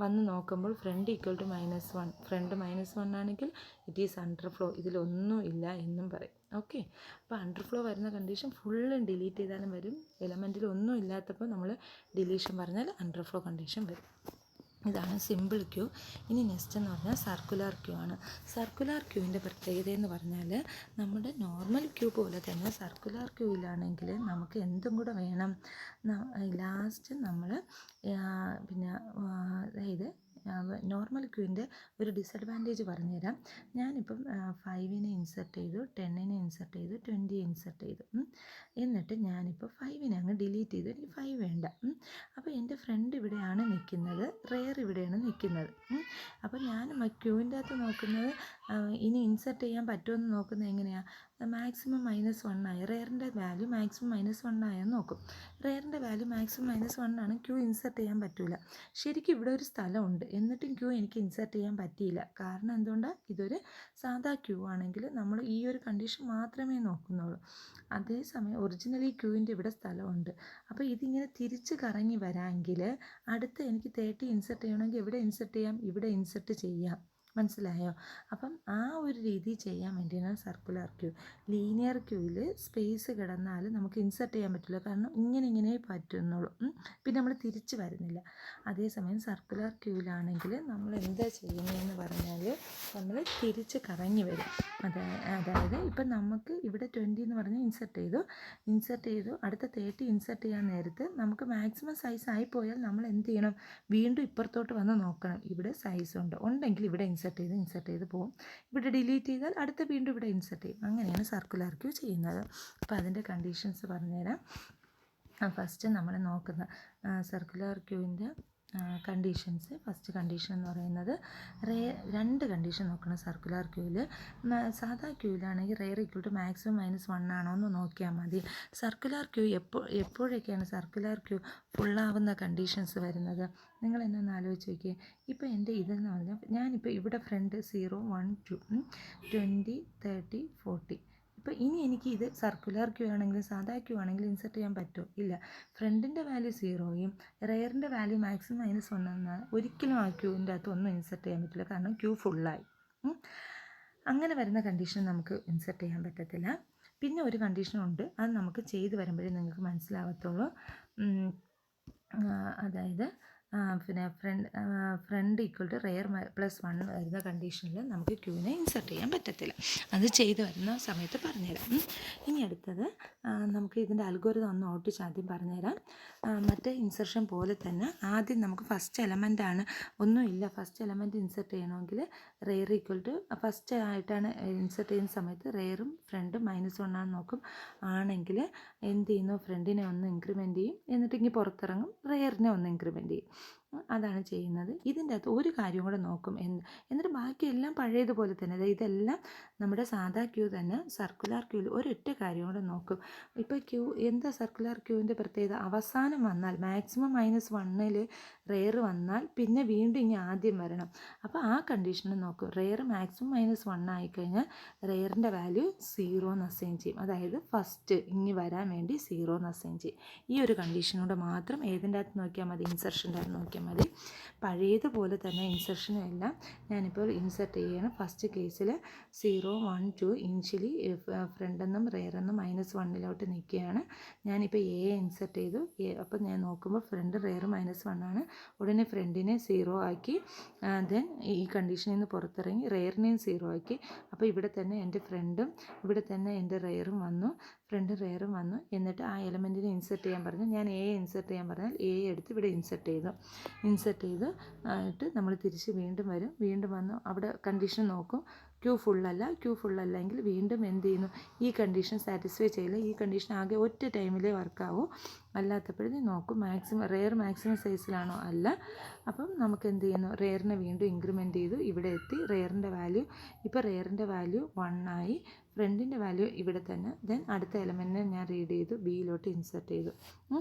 വന്ന് നോക്കുമ്പോൾ ഫ്രണ്ട് ഈക്വൽ ടു -1. ഫ്രണ്ട് -1 ആണെങ്കിൽ ഇറ്റ് ഈസ് അണ്ടർഫ്ലോ, ഇതിലൊന്നും ഇല്ല എന്നും പറയും. ഓക്കെ. അപ്പോൾ അണ്ടർഫ്ലോ വരുന്ന കണ്ടീഷൻ ഫുള്ളും ഡിലീറ്റ് ചെയ്താലും വരും. എലമെൻറ്റിൽ ഒന്നും ഇല്ലാത്തപ്പോൾ നമ്മൾ ഡിലീഷൻ പറഞ്ഞാൽ അണ്ടർഫ്ലോ കണ്ടീഷൻ വരും. ഇതാണ് സിമ്പിൾ ക്യൂ. ഇനി നെക്സ്റ്റ് എന്ന് പറഞ്ഞാൽ സർക്കുലർ ക്യൂ ആണ്. സർക്കുലർ ക്യൂവിൻ്റെ പ്രത്യേകത എന്ന് പറഞ്ഞാൽ നമ്മുടെ നോർമൽ ക്യൂ പോലെ തന്നെ സർക്കുലർ ക്യൂവിലാണെങ്കിൽ നമുക്ക് എന്തും കൂടെ വേണം. ലാസ്റ്റ് നമ്മൾ പിന്നെ അതായത് നോർമൽ ക്യൂവിൻ്റെ ഒരു ഡിസഡ്വാൻറ്റേജ് പറഞ്ഞുതരാം. ഞാനിപ്പം 5നെ ഇൻസെർട്ട് ചെയ്തു, 10നെ ഇൻസെർട്ട് ചെയ്തു, 20 ഇൻസെർട്ട് ചെയ്തു. എന്നിട്ട് ഞാനിപ്പോൾ 5നെ അങ്ങ് ഡിലീറ്റ് ചെയ്തു, എനിക്ക് 5 വേണ്ട. അപ്പോൾ എൻ്റെ ഫ്രണ്ട് ഇവിടെയാണ് നിൽക്കുന്നത്, റെയർ ഇവിടെയാണ് നിൽക്കുന്നത്. അപ്പോൾ ഞാൻ ക്യൂവിൻ്റെ അകത്ത് നോക്കുന്നത് ഇനി ഇൻസെർട്ട് ചെയ്യാൻ പറ്റുമെന്ന് നോക്കുന്നത് എങ്ങനെയാണ്? മാക്സിമം -1 ആയി, റെയറിൻ്റെ വാല്യൂ മാക്സിമം -1 ആയെന്ന് നോക്കും. റെയറിൻ്റെ വാല്യൂ മാക്സിമം -1 ആണ്, ക്യൂ ഇൻസെർട്ട് ചെയ്യാൻ പറ്റില്ല. ശരിക്കും ഇവിടെ ഒരു സ്ഥലമുണ്ട്, എന്നിട്ടും ക്യൂ എനിക്ക് ഇൻസെർട്ട് ചെയ്യാൻ പറ്റിയില്ല. കാരണം എന്തുകൊണ്ടാണ്? ഇതൊരു സാധാ ക്യൂ ആണെങ്കിൽ നമ്മൾ ഈ ഒരു കണ്ടീഷൻ മാത്രമേ നോക്കുന്നുള്ളൂ. അതേസമയം ഒറിജിനലി ക്യൂവിൻ്റെ ഇവിടെ സ്ഥലമുണ്ട്. അപ്പോൾ ഇതിങ്ങനെ തിരിച്ച് കറങ്ങി വരാമെങ്കിൽ അടുത്ത് എനിക്ക് 30 ഇൻസെർട്ട് ചെയ്യണമെങ്കിൽ എവിടെ ഇൻസെർട്ട് ചെയ്യാം? ഇവിടെ ഇൻസെർട്ട് ചെയ്യാം. മനസ്സിലായോ? അപ്പം ആ ഒരു രീതി ചെയ്യാൻ വേണ്ടിയാണ് സർക്കുലർ ക്യൂ. ലീനിയർ ക്യൂവിൽ സ്പേസ് കിടന്നാൽ നമുക്ക് ഇൻസെർട്ട് ചെയ്യാൻ പറ്റില്ല, കാരണം ഇങ്ങനെ പറ്റുന്നുള്ളൂ. പിന്നെ നമ്മൾ തിരിച്ച് വരുന്നില്ല. അതേസമയം സർക്കുലർ ക്യൂവിലാണെങ്കിൽ നമ്മൾ എന്താ ചെയ്യുന്നതെന്ന് പറഞ്ഞാൽ നമ്മൾ തിരിച്ച് കറങ്ങി വരും. അതായത് ഇപ്പം നമുക്ക് ഇവിടെ 20 എന്ന് പറഞ്ഞാൽ ഇൻസെർട്ട് ചെയ്തു അടുത്ത 30 ഇൻസെർട്ട് ചെയ്യാൻ നേരത്ത് നമുക്ക് മാക്സിമം സൈസ് ആയിപ്പോയാൽ നമ്മൾ എന്ത് ചെയ്യണം? വീണ്ടും ഇപ്പുറത്തോട്ട് വന്ന് നോക്കണം. ഇവിടെ സൈസ് ഉണ്ടെങ്കിൽ ഇവിടെ ഇൻസെർട്ട് ചെയ്ത് പോകും. ഇവിടെ ഡിലീറ്റ് ചെയ്താൽ അടുത്ത വീണ്ടും ഇവിടെ ഇൻസെർട്ട് ചെയ്യും. അങ്ങനെയാണ് സർക്കുലർ ക്യൂ ചെയ്യുന്നത്. അപ്പോൾ അതിൻ്റെ കണ്ടീഷൻസ് പറഞ്ഞുതരാം. ഫസ്റ്റ് നമ്മൾ നോക്കുന്ന സർക്കുലർ ക്യൂവിൻ്റെ കണ്ടീഷൻസ്. ഫസ്റ്റ് കണ്ടീഷൻ എന്ന് പറയുന്നത് രണ്ട് കണ്ടീഷൻ നോക്കണം സർക്കുലർ ക്യൂവിൽ. സാധാ ക്യൂവിലാണെങ്കിൽ റെയർ ഈക്വൽ ടു മാക്സിമം -1 ആണോ എന്ന് നോക്കിയാൽ മതി. സർക്കുലർ ക്യൂ എപ്പോഴൊക്കെയാണ് സർക്കുലർ ക്യൂ ഫുള്ളാവുന്ന കണ്ടീഷൻസ് വരുന്നത്? നിങ്ങൾ എന്നെ ഒന്ന് ആലോചിച്ച് നോക്കിയേ. ഇപ്പോൾ എൻ്റെ ഇതെന്ന് പറഞ്ഞാൽ ഞാനിപ്പോൾ ഇവിടെ ഫ്രണ്ട് 0 1 2 20 30 40. ഇപ്പോൾ ഇനി എനിക്ക് ഇത് സർക്കുലർ ക്യൂ ആണെങ്കിലും സാധാ ക്യൂ ആണെങ്കിലും ഇൻസെർട്ട് ചെയ്യാൻ പറ്റുമോ? ഇല്ല. ഫ്രണ്ടിൻ്റെ വാല്യൂ 0യും റെയറിൻ്റെ വാല്യൂ മാക്സിമം -1 എന്നാൽ ഒരിക്കലും ആ ക്യൂവിൻ്റെ അകത്ത് ഒന്നും ഇൻസെർട്ട് ചെയ്യാൻ പറ്റില്ല, കാരണം ക്യൂ ഫുള്ളായി. അങ്ങനെ വരുന്ന കണ്ടീഷൻ നമുക്ക് ഇൻസെർട്ട് ചെയ്യാൻ പറ്റത്തില്ല. പിന്നെ ഒരു കണ്ടീഷനുണ്ട്, അത് നമുക്ക് ചെയ്ത് വരുമ്പോഴേ നിങ്ങൾക്ക് മനസ്സിലാവത്തുള്ളൂ. അതായത് പിന്നെ ഫ്രണ്ട് ഈക്വൽ ടു റെയർ +1 വരുന്ന കണ്ടീഷനിൽ നമുക്ക് ക്യൂവിനെ ഇൻസെർട്ട് ചെയ്യാൻ പറ്റത്തില്ല. അത് ചെയ്ത് വരുന്ന സമയത്ത് പറഞ്ഞുതരാം. ഇനി അടുത്തത് നമുക്ക് ഇതിൻ്റെ അൽഗോരിതം ഒന്ന് ഓട്ടിച്ച് ആദ്യം പറഞ്ഞുതരാം. മറ്റേ ഇൻസെർഷൻ പോലെ തന്നെ ആദ്യം നമുക്ക് ഫസ്റ്റ് എലമെൻ്റാണ്, ഒന്നുമില്ല, ഫസ്റ്റ് എലമെൻറ്റ് ഇൻസെർട്ട് ചെയ്യണമെങ്കിൽ റെയർ ഈക്വൽ ടു ഫസ്റ്റ് ആയിട്ടാണ് ഇൻസെർട്ട് ചെയ്യുന്ന സമയത്ത് റെയറും ഫ്രണ്ടും -1 ആണെന്ന് നോക്കും. ആണെങ്കിൽ എന്ത് ചെയ്യുന്നു? ഫ്രണ്ടിനെ ഒന്ന് ഇൻക്രിമെൻറ്റ് ചെയ്യും, എന്നിട്ട് ഇങ്ങനെ പുറത്തിറങ്ങും, റെയറിനെ ഒന്ന് ഇൻക്രിമെൻറ്റ് ചെയ്യും. അതാണ് ചെയ്യുന്നത്. ഇതിൻ്റെ അകത്ത് ഒരു കാര്യം കൂടെ നോക്കും, എന്നിട്ട് ബാക്കിയെല്ലാം പഴയതുപോലെ തന്നെ. അതായത് ഇതെല്ലാം നമ്മുടെ സാധാ ക്യൂ തന്നെ. സർക്കുലർ ക്യൂവിൽ ഒരൊറ്റ കാര്യം കൂടെ നോക്കും. ഇപ്പോൾ ക്യൂ എന്താ സർക്കുലർ ക്യൂവിൻ്റെ പ്രത്യേകത? അവസാനം വന്നാൽ മാക്സിമം -1ൽ റെയർ വന്നാൽ പിന്നെ വീണ്ടും ഇനി ആദ്യം വരണം. അപ്പോൾ ആ കണ്ടീഷനിൽ നോക്കും. റെയർ മാക്സിമം -1 ആയിക്കഴിഞ്ഞാൽ റെയറിൻ്റെ വാല്യൂ 0 എന്ന് അസൈൻ ചെയ്യും. അതായത് ഫസ്റ്റ് ഇനി വരാൻ വേണ്ടി 0 എന്ന് അസൈൻ ചെയ്യും. ഈ ഒരു കണ്ടീഷനോട് മാത്രം ഏതിൻ്റെ അകത്ത് നോക്കിയാൽ മതി? ഇൻസെർഷൻ്റെ അകത്ത് നോക്കിയാൽ മതി. പഴയതുപോലെ തന്നെ ഇൻസെർഷനും എല്ലാം ഞാനിപ്പോൾ ഇൻസെർട്ട് ചെയ്യുകയാണ്. ഫസ്റ്റ് കേസിൽ 0, 1, 2 ഇനിഷ്യലി ഫ്രണ്ടെന്നും റെയറെന്നും -1 നിൽക്കുകയാണ്. ഞാനിപ്പോൾ എ ഇൻസെർട്ട് ചെയ്തു. അപ്പോൾ ഞാൻ നോക്കുമ്പോൾ ഫ്രണ്ട് റെയർ -1 ആണ്. ഉടനെ ഫ്രണ്ടിനെ 0 ആക്കി. ദെൻ ഈ കണ്ടീഷനിൽ നിന്ന് പുറത്തിറങ്ങി റെയറിനെയും 0 ആക്കി. അപ്പോൾ ഇവിടെ തന്നെ എൻ്റെ ഫ്രണ്ടും ഇവിടെ തന്നെ എൻ്റെ റെയറും വന്നു. ഫ്രണ്ടും റെയറും വന്നു. എന്നിട്ട് ആ എലമെൻറ്റിനെ ഇൻസെർട്ട് ചെയ്യാൻ പറഞ്ഞു. ഞാൻ എ ഇൻസെർട്ട് ചെയ്യാൻ പറഞ്ഞാൽ എ എടുത്ത് ഇവിടെ ഇൻസെർട്ട് ചെയ്തു ആയിട്ട് നമ്മൾ തിരിച്ച് വീണ്ടും വരും. വീണ്ടും വന്നു അവിടെ കണ്ടീഷൻ നോക്കും. ക്യൂ ഫുള്ളല്ലെങ്കിൽ വീണ്ടും എന്ത് ചെയ്യുന്നു? ഈ കണ്ടീഷൻ സാറ്റിസ്ഫൈ ചെയ്യില്ല. ഈ കണ്ടീഷൻ ആകെ ഒറ്റ ടൈമിലേ വർക്കാവൂ. അല്ലാത്തപ്പോഴേ നോക്കും റെയർ മാക്സിമം സൈസിലാണോ? അല്ല. അപ്പം നമുക്ക് എന്ത് ചെയ്യുന്നു? റെയറിനെ വീണ്ടും ഇൻക്രിമെൻറ്റ് ചെയ്തു. ഇവിടെ എത്തി. റെയറിൻ്റെ വാല്യൂ ഇപ്പോൾ റെയറിൻ്റെ വാല്യൂ 1 ആയി. ഫ്രണ്ടിൻ്റെ വാല്യൂ ഇവിടെ തന്നെ. ദെൻ അടുത്ത എലമെൻറ്റിനെ ഞാൻ റീഡ് ചെയ്തു, ബിയിലോട്ട് ഇൻസെർട്ട് ചെയ്തു.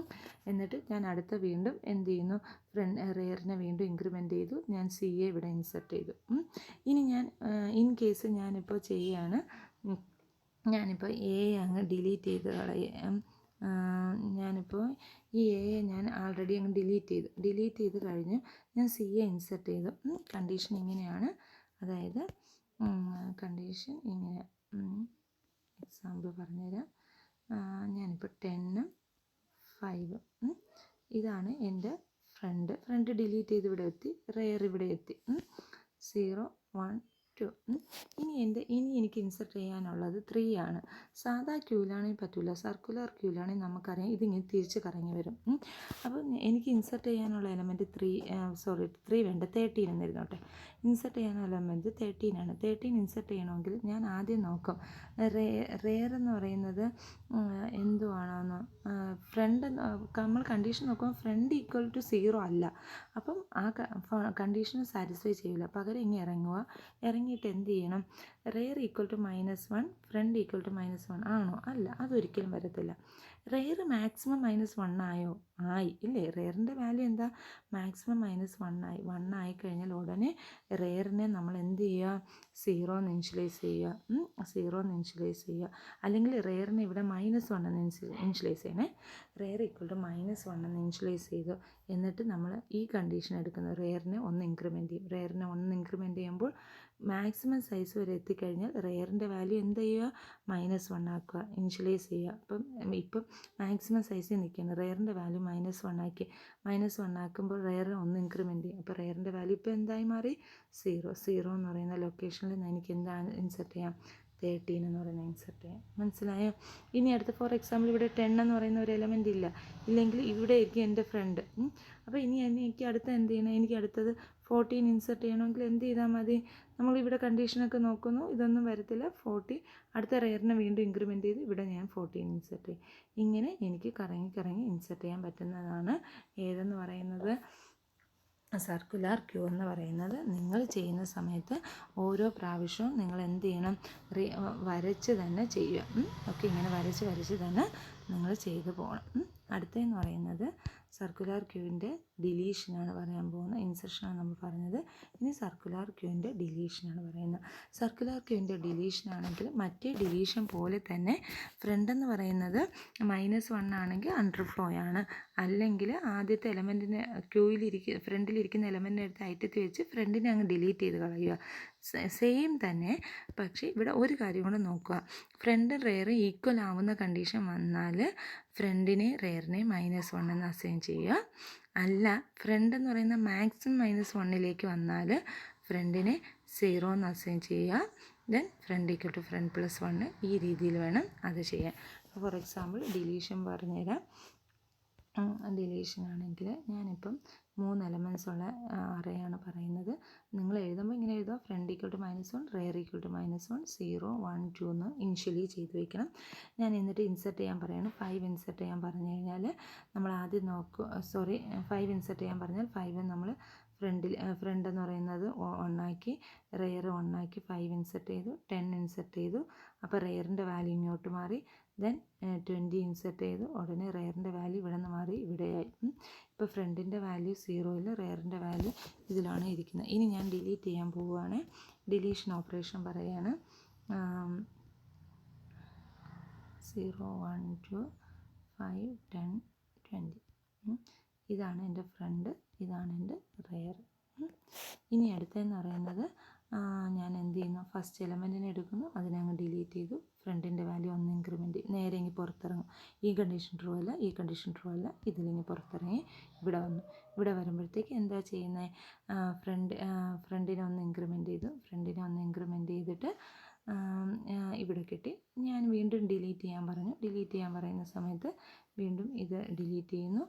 എന്നിട്ട് ഞാൻ അടുത്ത വീണ്ടും എന്ത് ചെയ്യുന്നു? റെയറിനെ വീണ്ടും ഇൻക്രിമെൻറ്റ് ചെയ്തു. ഞാൻ സി എ ഇവിടെ ഇൻസെർട്ട് ചെയ്തു. ഇനി ഞാൻ ഇൻ കേസ് ഞാനിപ്പോൾ ചെയ്യുകയാണ്. ഞാനിപ്പോൾ എ അങ്ങ് ഡിലീറ്റ് ചെയ്ത് കളയാം. ഞാനിപ്പോൾ ഈ എയെ ഞാൻ ആൾറെഡി അങ്ങ് ഡിലീറ്റ് ചെയ്ത് കഴിഞ്ഞ് ഞാൻ സി എ ഇൻസെർട്ട് ചെയ്തു. കണ്ടീഷൻ ഇങ്ങനെയാണ്. അതായത് കണ്ടീഷൻ ഇങ്ങനെ എക്സാമ്പിൾ പറഞ്ഞുതരാം. ഞാനിപ്പോൾ 10, 5 ഇതാണ് എൻ്റെ ഫ്രണ്ട് ഡിലീറ്റ് ചെയ്ത് ഇവിടെ എത്തി. റെയർ ഇവിടെ എത്തി. 0, 1, 2. ഇനി എനിക്ക് ഇൻസെർട്ട് ചെയ്യാനുള്ളത് 3 ആണ്. സാധാ ക്യൂലാണെങ്കിൽ പറ്റില്ല. സർക്കുലർ ക്യൂലാണെങ്കിൽ നമുക്കറിയാം ഇതിങ്ങനെ തിരിച്ച് കറങ്ങി വരും. അപ്പോൾ എനിക്ക് ഇൻസെർട്ട് ചെയ്യാനുള്ള എലമെൻറ്റ് 3 വേണ്ട 13 എന്നിരുന്നോട്ടെ. ഇൻസെർട്ട് ചെയ്യാനുള്ള എലമെൻറ്റ് 13 ആണ്. 13 ഇൻസെർട്ട് ചെയ്യണമെങ്കിൽ ഞാൻ ആദ്യം നോക്കും റെയർ എന്ന് പറയുന്നത് എന്തുവാണെന്ന്. ഫ്രണ്ട് നമ്മൾ കണ്ടീഷൻ നോക്കുമ്പോൾ ഫ്രണ്ട് =0 അല്ല. അപ്പം ആ കണ്ടീഷൻ സാറ്റിസ്ഫൈ ചെയ്യില്ല. പകരം ഇങ്ങനെ ഇറങ്ങിയിട്ട് എന്ത് ചെയ്യണം? റെയർ -1 ഫ്രണ്ട് -1 ആണോ? അല്ല, അതൊരിക്കലും വരത്തില്ല. റെയർ മാക്സിമം -1 ആയോ? ആയി ഇല്ലേ? റെയറിൻ്റെ വാല്യൂ എന്താ? മാക്സിമം -1 ആയി. 1 ആയിക്കഴിഞ്ഞാൽ ഉടനെ റെയറിനെ നമ്മൾ എന്ത് ചെയ്യുക? 0 എന്ന് ഇനിഷ്യലൈസ് ചെയ്യുക. അല്ലെങ്കിൽ റെയറിനെ ഇവിടെ -1 എന്ന് ഇനിഷ്യലൈസ് ചെയ്യണേ. റെയർ -1 എന്ന് ഇനിഷ്യലൈസ് ചെയ്തു. എന്നിട്ട് നമ്മൾ ഈ കണ്ടീഷൻ എടുക്കുന്നത് റെയറിനെ 1 ഇൻക്രിമെൻറ്റ് ചെയ്യും. റെയറിനെ 1 ഇൻക്രിമെൻറ്റ് ചെയ്യുമ്പോൾ മാക്സിമം സൈസ് വരെ എത്തിക്കഴിഞ്ഞാൽ റെയറിൻ്റെ വാല്യൂ എന്ത് ചെയ്യുക? -1 ആക്കുക, ഇനിഷ്യലൈസ് ചെയ്യുക. ഇപ്പം മാക്സിമം സൈസിൽ നിൽക്കുകയാണ്. റെയറിൻ്റെ വാല്യൂ -1 ആക്കി. -1 ആക്കുമ്പോൾ റെയർ 1 ഇൻക്രിമെൻറ്റ് ചെയ്യും. അപ്പോൾ റെയറിൻ്റെ വാല്യൂ ഇപ്പോൾ എന്തായി മാറി? 0 എന്ന് പറയുന്ന ലൊക്കേഷനിൽ എനിക്ക് എന്താണ് ഇൻസെർട്ട് ചെയ്യാം? 13 എന്ന് പറയുന്നത് ഇൻസെർട്ട് ചെയ്യാം. മനസ്സിലായോ? ഇനി അടുത്ത ഫോർ എക്സാമ്പിൾ ഇവിടെ 10 എന്ന് പറയുന്ന ഒരു എലമെൻറ്റ് ഇല്ലെങ്കിൽ ഇവിടെ ആയിരിക്കും എൻ്റെ ഫ്രണ്ട്. അപ്പോൾ ഇനി എനിക്ക് അടുത്ത എന്ത് ചെയ്യണം? എനിക്ക് അടുത്തത് 14 ഇൻസെർട്ട് ചെയ്യണമെങ്കിൽ എന്ത് ചെയ്താൽ മതി? നമ്മളിവിടെ കണ്ടീഷനൊക്കെ നോക്കുന്നു, ഇതൊന്നും വരത്തില്ല. 40 അടുത്ത റെയറിനെ വീണ്ടും ഇൻക്രിമെൻറ്റ് ചെയ്ത് ഇവിടെ ഞാൻ 14 ഇൻസെർട്ട് ചെയ്യും. ഇങ്ങനെ എനിക്ക് കറങ്ങി ഇൻസെർട്ട് ചെയ്യാൻ പറ്റുന്നതാണ് ഏതെന്ന് പറയുന്നത് സർക്കുലർ ക്യൂ എന്ന് പറയുന്നത്. നിങ്ങൾ ചെയ്യുന്ന സമയത്ത് ഓരോ പ്രാവശ്യവും നിങ്ങൾ എന്ത് ചെയ്യണം? വരച്ച് തന്നെ ചെയ്യുക. ഓക്കെ, ഇങ്ങനെ വരച്ച് തന്നെ നിങ്ങൾ ചെയ്തു പോകണം. അടുത്തതെന്ന് പറയുന്നത് സർക്കുലർ ക്യൂവിൻ്റെ ഡിലീഷനാണ് പറയാൻ പോകുന്നത്. ഇൻസെർഷനാണ് നമ്മൾ പറഞ്ഞത്. ഇനി സർക്കുലർ ക്യൂവിൻ്റെ ഡിലീഷനാണ് പറയുന്നത്. സർക്കുലർ ക്യൂവിൻ്റെ ഡിലീഷനാണെങ്കിൽ മറ്റേ ഡിലീഷൻ പോലെ തന്നെ ഫ്രണ്ട് എന്ന് പറയുന്നത് -1 ആണെങ്കിൽ അണ്ടർഫ്ലോ ആണ്. അല്ലെങ്കിൽ ആദ്യത്തെ എലമെൻറ്റിനെ ഫ്രണ്ടിലിരിക്കുന്ന എലമെൻറ്റിനെ എടുത്ത് ഐറ്റത്തിൽ വെച്ച് ഫ്രണ്ടിനെ അങ്ങ് ഡിലീറ്റ് ചെയ്ത് കളയുക. സെയിം തന്നെ. പക്ഷേ ഇവിടെ ഒരു കാര്യം കൂടെ നോക്കുക. ഫ്രണ്ട് റെയർ ഈക്വൽ ആവുന്ന കണ്ടീഷൻ വന്നാൽ ഫ്രണ്ടിനെ റെയറിനെ -1 എന്ന് അസൈൻ ചെയ്യുക. അല്ല, ഫ്രണ്ട് എന്ന് പറയുന്ന മാക്സിമം -1ലേക്ക് വന്നാൽ ഫ്രണ്ടിനെ 0 എന്ന് അസൈൻ ചെയ്യുക. ദെൻ ഫ്രണ്ട് ഫ്രണ്ട് +1 ഈ രീതിയിൽ വേണം അത് ചെയ്യാൻ. ഫോർ എക്സാമ്പിൾ ഡിലീഷൻ പറഞ്ഞുതരാം. ഡിലീഷൻ ആണെങ്കിൽ ഞാനിപ്പം 3 എലമെൻറ്റ്സ് ഉള്ള അറേയാണ് പറയുന്നത്. നിങ്ങൾ എഴുതുമ്പോൾ ഇങ്ങനെ എഴുതുക. ഫ്രണ്ട് -1 റെയർ -1 0 1 2 എന്ന് ഇനിഷ്യലി ചെയ്ത് വയ്ക്കണം. ഞാൻ എന്നിട്ട് ഇൻസെർട്ട് ചെയ്യാൻ പറയുകയാണ്. 5 ഇൻസെർട്ട് ചെയ്യാൻ പറഞ്ഞു കഴിഞ്ഞാൽ നമ്മൾ ആദ്യം 5 ഇൻസെർട്ട് ചെയ്യാൻ പറഞ്ഞാൽ 5 നമ്മൾ ഫ്രണ്ട് എന്ന് പറയുന്നത് 1 ആക്കി, റെയർ 1 ആക്കി 5 ഇൻസെർട്ട് ചെയ്തു. 10 ഇൻസെർട്ട് ചെയ്തു. അപ്പോൾ റെയറിൻ്റെ വാല്യൂ ഇങ്ങോട്ട് മാറി. ദെൻ 20 ഇൻസെർട്ട് ചെയ്ത് ഉടനെ റെയറിൻ്റെ വാല്യൂ ഇവിടെ നിന്ന് മാറി ഇവിടെയായി. ഇപ്പോൾ ഫ്രണ്ടിൻ്റെ വാല്യൂ 0യിൽ റെയറിൻ്റെ വാല്യൂ ഇതിലാണ് ഇരിക്കുന്നത്. ഇനി ഞാൻ ഡിലീറ്റ് ചെയ്യാൻ പോവുകയാണ്. ഡിലീഷൻ ഓപ്പറേഷൻ പറയുകയാണ്. 0 1 2 5 10 20. ഇതാണ് എൻ്റെ ഫ്രണ്ട്, ഇതാണ് എൻ്റെ റെയർ. ഇനി അടുത്തതെന്ന് പറയുന്നത് ഞാൻ എന്ത് ചെയ്യുന്നു, ഫസ്റ്റ് എലമെൻറ്റിനെ എടുക്കുന്നു, അതിനെ അങ്ങ് ഡിലീറ്റ് ചെയ്തു. ഫ്രണ്ടിൻ്റെ വാല്യൂ 1 ഇൻക്രിമെൻറ്റ് നേരെ ഇങ്ങ് പുറത്തിറങ്ങും. ഈ കണ്ടീഷൻ ട്രൂ അല്ല, ഈ കണ്ടീഷൻ ട്രൂ അല്ല, ഇതിലിങ്ങ് പുറത്തിറങ്ങി ഇവിടെ വന്നു. ഇവിടെ വരുമ്പോഴത്തേക്ക് എന്താ ചെയ്യുന്നത്, ഫ്രണ്ടിനെ 1 ഇൻക്രിമെൻറ്റ് ചെയ്തു. ഫ്രണ്ടിനെ 1 ഇൻക്രിമെൻറ്റ് ചെയ്തിട്ട് ഇവിടെ കിട്ടി. ഞാൻ വീണ്ടും ഡിലീറ്റ് ചെയ്യാൻ പറഞ്ഞു. ഡിലീറ്റ് ചെയ്യാൻ പറയുന്ന സമയത്ത് വീണ്ടും ഇത് ഡിലീറ്റ് ചെയ്യുന്നു.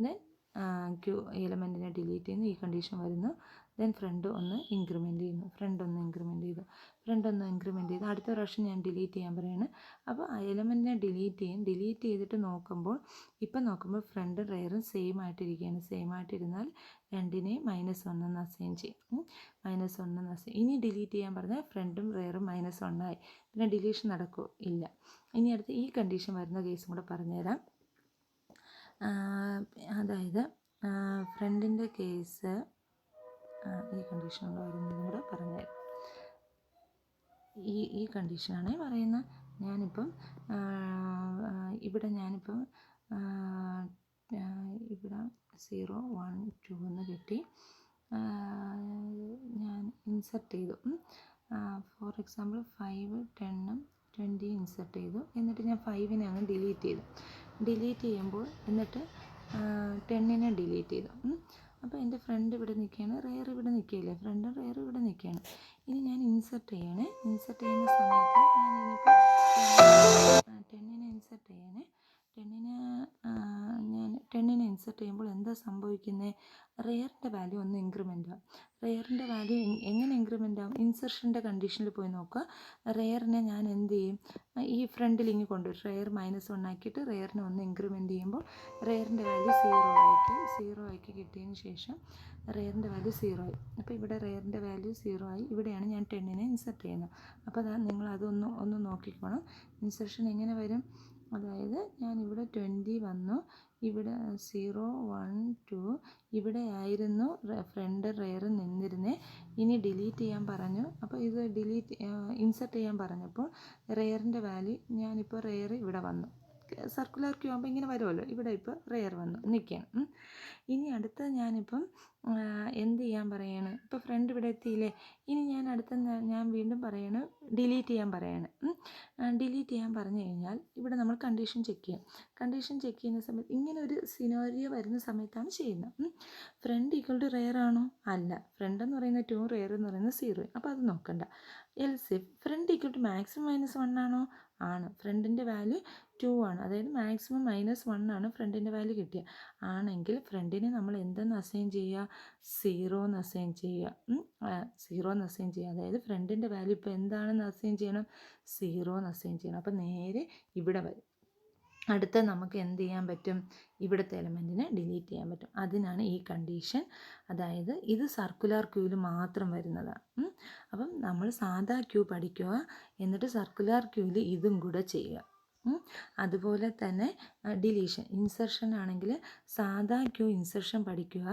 ദെൻ എലമെൻറ്റിനെ ഡിലീറ്റ് ചെയ്യുന്നു. ഈ കണ്ടീഷൻ വരുന്നു. ദെൻ ഫ്രണ്ട് 1 ഇൻക്രിമെൻറ്റ് ചെയ്യുന്നു. ഫ്രണ്ട് 1 ഇൻക്രിമെൻറ്റ് ചെയ്തു. അടുത്ത പ്രാവശ്യം ഞാൻ ഡിലീറ്റ് ചെയ്യാൻ പറയുകയാണ്. അപ്പോൾ ആ എലമെൻറ്റിനെ ഡിലീറ്റ് ചെയ്യും. ഡിലീറ്റ് ചെയ്തിട്ട് നോക്കുമ്പോൾ ഫ്രണ്ട് റെയറും സെയിം ആയിട്ടിരിക്കുകയാണ്. സെയിം ആയിട്ടിരുന്നാൽ രണ്ടിനെയും -1 എന്ന് അസൈൻ ചെയ്യും. -1 എന്ന് അസൈൻ. ഇനി ഡിലീറ്റ് ചെയ്യാൻ പറഞ്ഞാൽ ഫ്രണ്ടും റെയറും -1 ആയി. പിന്നെ ഡിലീഷൻ നടക്കുമോ? ഇല്ല. ഇനി അടുത്ത് ഈ കണ്ടീഷൻ വരുന്ന കേസും കൂടെ പറഞ്ഞുതരാം. അതായത് ഫ്രണ്ടിൻ്റെ കേസ് ഈ കണ്ടീഷനുള്ള വരുന്നതും കൂടെ പറഞ്ഞുതരാം. ഈ കണ്ടീഷനാണ് പറയുന്നത്. ഞാനിപ്പം ഇവിടെ ഇവിടെ 0 1 2 എന്ന് കിട്ടി. ഞാൻ ഇൻസെർട്ട് ചെയ്തു. ഫോർ എക്സാമ്പിൾ 5 10 20 ഇൻസെർട്ട് ചെയ്തു. എന്നിട്ട് ഞാൻ 5നെ അങ്ങ് ഡിലീറ്റ് ചെയ്യുമ്പോൾ എന്നിട്ട് 10നെ ഡിലീറ്റ് ചെയ്തു. അപ്പോൾ എൻ്റെ ഫ്രണ്ട് ഇവിടെ നിൽക്കുകയാണ്, റെയർ ഇവിടെ നിൽക്കുകയില്ലേ, ഫ്രണ്ടും റെയർ ഇവിടെ നിൽക്കുകയാണ്. ഇനി ഞാൻ ഇൻസെർട്ട് ചെയ്യുന്ന സമയത്ത് ഞാനിപ്പോൾ 10നെ ഇൻസെർട്ട് ചെയ്യണേ. 10നെ ഇൻസെർട്ട് ചെയ്യുമ്പോൾ എന്താ സംഭവിക്കുന്നത്, റെയറിൻ്റെ വാല്യൂ 1 ഇൻക്രിമെൻ്റ് ആവും. റെയറിൻ്റെ വാല്യൂ എങ്ങനെ ഇൻക്രിമെൻ്റ് ആവും? ഇൻസെർഷൻ്റെ കണ്ടീഷനിൽ പോയി നോക്കുക. റെയറിനെ ഞാൻ എന്ത് ചെയ്യും, ഈ ഫ്രണ്ടിൽ ഇങ്ങ് കൊണ്ടുവരും. റെയർ -1 ആക്കിയിട്ട് റെയറിനെ 1 ഇൻക്രിമെൻ്റ് ചെയ്യുമ്പോൾ റെയറിൻ്റെ വാല്യൂ 0 ആക്കി കിട്ടിയതിന് ശേഷം റെയറിൻ്റെ വാല്യൂ 0 ആയി. അപ്പോൾ ഇവിടെ റെയറിൻ്റെ വാല്യൂ 0 ആയി. ഇവിടെയാണ് ഞാൻ 10നെ ഇൻസെർട്ട് ചെയ്യുന്നത്. അപ്പോൾ നിങ്ങൾ അതൊന്ന് നോക്കിക്കോണം. ഇൻസെർഷൻ എങ്ങനെ വരും, അതായത് ഞാൻ ഇവിടെ 20 വന്നു, ഇവിടെ 0 1 2 ഇവിടെ ആയിരുന്നു ഫ്രണ്ട് റെയർ നിന്നിരുന്നേ. ഇനി ഡിലീറ്റ് ചെയ്യാൻ പറഞ്ഞു. അപ്പോൾ ഇത് ഇൻസെർട്ട് ചെയ്യാൻ പറഞ്ഞപ്പോൾ റെയറിൻ്റെ വാല്യൂ ഞാനിപ്പോൾ റെയർ ഇവിടെ വന്നു. സർക്കുലർ ക്യൂ ആകുമ്പോൾ ഇങ്ങനെ വരുമല്ലോ, ഇവിടെ ഇപ്പോൾ റെയർ വന്നു നിൽക്കുകയാണ്. ഇനി അടുത്ത ഞാനിപ്പം എന്ത് ചെയ്യാൻ പറയാണ്, ഇപ്പോൾ ഫ്രണ്ട് ഇവിടെ എത്തിയില്ലേ. ഇനി ഞാൻ വീണ്ടും പറയാണ് ഡിലീറ്റ് ചെയ്യാൻ പറയാണ്. ഡിലീറ്റ് ചെയ്യാൻ പറഞ്ഞു കഴിഞ്ഞാൽ ഇവിടെ നമ്മൾ കണ്ടീഷൻ ചെക്ക് ചെയ്യും. കണ്ടീഷൻ ചെക്ക് ചെയ്യുന്ന സമയത്ത് ഇങ്ങനെ ഒരു സിനാരിയോ വരുന്ന സമയത്താണ് ചെയ്യുന്നത്. ഫ്രണ്ട് ഈക്വൽ ടു റെയർ ആണോ? അല്ല. ഫ്രണ്ട് എന്ന് പറയുന്നത് 2, റെയർ എന്ന് പറയുന്നത് 0. അപ്പോൾ അത് നോക്കണ്ട. Else front equal to maximum -1 ആണോ? ആണ്. ഫ്രണ്ടിൻ്റെ വാല്യൂ 2 ആണ്. അതായത് മാക്സിമം -1 ആണ് ഫ്രണ്ടിൻ്റെ വാല്യൂ കിട്ടിയത്. ആണെങ്കിൽ ഫ്രണ്ടിനെ നമ്മൾ എന്തെന്ന് അസൈൻ ചെയ്യുക, 0 എന്ന് അസൈൻ ചെയ്യുക. 0 എന്ന് അസൈൻ ചെയ്യുക. അതായത് ഫ്രണ്ടിൻ്റെ വാല്യൂ ഇപ്പോൾ എന്താണെന്ന് അസൈൻ ചെയ്യണം, 0 എന്ന് അസൈൻ ചെയ്യണം. അപ്പോൾ നേരെ ഇവിടെ വരും. അടുത്ത നമുക്ക് എന്ത് ചെയ്യാൻ പറ്റും, ഇവിടുത്തെ എലമെൻറ്റിനെ ഡിലീറ്റ് ചെയ്യാൻ പറ്റും. അതിനാണ് ഈ കണ്ടീഷൻ. അതായത് ഇത് സർക്കുലർ ക്യൂവിൽ മാത്രം വരുന്നതാണ്. അപ്പം നമ്മൾ സാധാ ക്യൂ പഠിക്കുക, എന്നിട്ട് സർക്കുലർ ക്യൂവിൽ ഇതും കൂടെ ചെയ്യുക. അതുപോലെ തന്നെ ഇൻസെർഷൻ ആണെങ്കിൽ സാധാ ക്യൂ ഇൻസെർഷൻ പഠിക്കുക,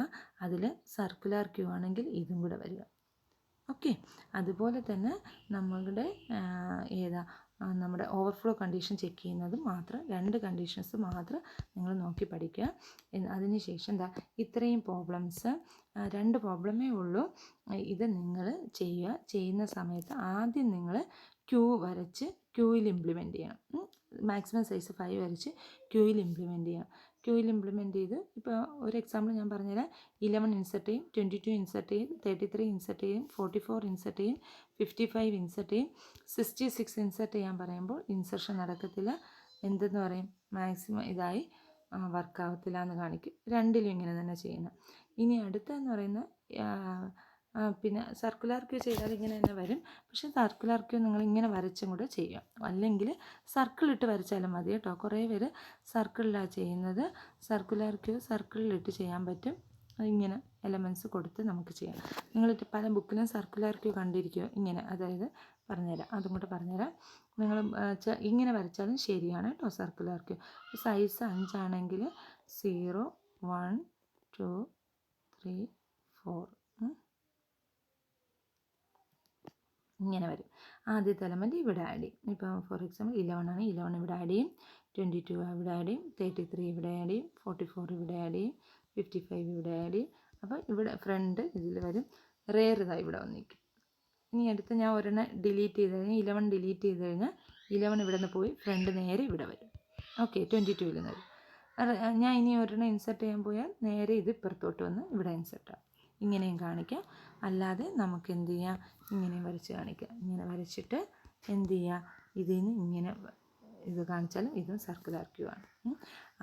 അതിൽ സർക്കുലർ ക്യൂ ആണെങ്കിൽ ഇതും കൂടെ വരിക. ഓക്കെ. അതുപോലെ തന്നെ നമ്മുടെ ഓവർഫ്ലോ കണ്ടീഷൻ ചെക്ക് ചെയ്യുന്നത് മാത്രം 2 കണ്ടീഷൻസ് മാത്രം നിങ്ങൾ നോക്കി പഠിക്കുക. അതിനുശേഷം ഇത്രയും പ്രോബ്ലംസ് 2 പ്രോബ്ലമേ ഉള്ളൂ. ഇത് നിങ്ങൾ ചെയ്യുന്ന സമയത്ത് ആദ്യം നിങ്ങൾ ക്യൂ വരച്ച് ക്യൂയിൽ ഇംപ്ലിമെൻറ്റ് ചെയ്യണം. മാക്സിമം സൈസ് 5 വരച്ച് ക്യൂയിൽ ഇംപ്ലിമെൻറ്റ് ചെയ്യണം. ക്യൂയിൽ ഇംപ്ലിമെൻറ്റ് ചെയ്ത് ഇപ്പോൾ ഒരു എക്സാമ്പിൾ ഞാൻ പറഞ്ഞുതരാം. 11 ഇൻസെർട്ട് ചെയ്യും, 22 ഇൻസെർട്ട് ചെയ്യും, 33 ഇൻസെർട്ട് ചെയ്യും, 44 ഇൻസെർട്ട് ചെയ്യും, 55 ഇൻസെർട്ട് ചെയ്യും, 66 ഇൻസെർട്ട് ചെയ്യാൻ പറയുമ്പോൾ ഇൻസെർഷൻ നടക്കത്തില്ല. എന്തെന്ന് പറയും, മാക്സിമം ഇതായി വർക്കാവത്തില്ല എന്ന് കാണിക്കും. രണ്ടിലും ഇങ്ങനെ തന്നെ ചെയ്യണം. ഇനി അടുത്തതെന്ന് പറയുന്നത് പിന്നെ സർക്കുലർ ക്യൂ ചെയ്താൽ ഇങ്ങനെ തന്നെ വരും. പക്ഷേ സർക്കുലർ ക്യൂ നിങ്ങൾ ഇങ്ങനെ വരച്ചും കൂടെ ചെയ്യുക. അല്ലെങ്കിൽ സർക്കിളിട്ട് വരച്ചാലും മതി കേട്ടോ. കുറേ പേര് സർക്കിളിലാണ് ചെയ്യുന്നത്. സർക്കുലർ ക്യൂ സർക്കിളിലിട്ട് ചെയ്യാൻ പറ്റും. ഇങ്ങനെ എലമെൻറ്റ്സ് കൊടുത്ത് നമുക്ക് ചെയ്യാം. നിങ്ങളിട്ട് പല ബുക്കിലും സർക്കുലർ ക്യൂ കണ്ടിരിക്കുമോ ഇങ്ങനെ, അതായത് പറഞ്ഞുതരാം, അതും കൂടെ പറഞ്ഞുതരാം. നിങ്ങൾ ഇങ്ങനെ വരച്ചാലും ശരിയാണ് കേട്ടോ. സർക്കുലർ ക്യൂ സൈസ് 5 ആണെങ്കിൽ 0 1 2 3 4 ഇങ്ങനെ വരും. ആദ്യത്തെ എലമെൻറ്റ് ഇവിടെ ആഡ് ചെയ്യും. ഇപ്പോൾ ഫോർ എക്സാമ്പിൾ 11 ആണ്, 11 ഇവിടെ ആഡ് ചെയ്യും, 22 ഇവിടെ ആഡ് ചെയ്യും, 33 ഇവിടെ ആഡ് ചെയ്യും, 44 ഇവിടെ ആഡ് ചെയ്യും, 55 ഇവിടെ ആഡ് ചെയ്യും. അപ്പോൾ ഇവിടെ ഫ്രണ്ട് ഇതിൽ വരും, റെയർ ഇതായി ഇവിടെ വന്നിരിക്കും. ഇനി അടുത്ത് ഞാൻ ഒരെണ്ണം ഡിലീറ്റ് ചെയ്ത് കഴിഞ്ഞാൽ 11 ഡിലീറ്റ് ചെയ്ത് കഴിഞ്ഞാൽ 11 ഇവിടെ നിന്ന് പോയി ഫ്രണ്ട് നേരെ ഇവിടെ വരും. ഓക്കെ, 22 നിന്ന് വരും. ഞാൻ ഇനി ഒരെണ്ണം ഇൻസെർട്ട് ചെയ്യാൻ പോയാൽ നേരെ ഇത് ഇപ്പുറത്തോട്ട് വന്ന് ഇവിടെ ഇൻസെർട്ട് ആവും. ഇങ്ങനെയും കാണിക്കാം. അല്ലാതെ നമുക്ക് എന്ത് ചെയ്യാം, ഇങ്ങനെയും വരച്ച് കാണിക്കാം. ഇങ്ങനെ വരച്ചിട്ട് എന്ത് ചെയ്യുക, ഇതിൽ നിന്ന് ഇങ്ങനെ ഇത് കാണിച്ചാലും ഇതും സർക്കുലർ ക്യൂ ആണ്.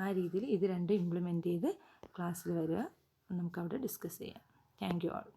ആ രീതിയിൽ ഇത് രണ്ടും ഇംപ്ലിമെൻറ്റ് ചെയ്ത് ക്ലാസ്സിൽ വരിക, നമുക്കവിടെ ഡിസ്കസ് ചെയ്യാം. Thank you all.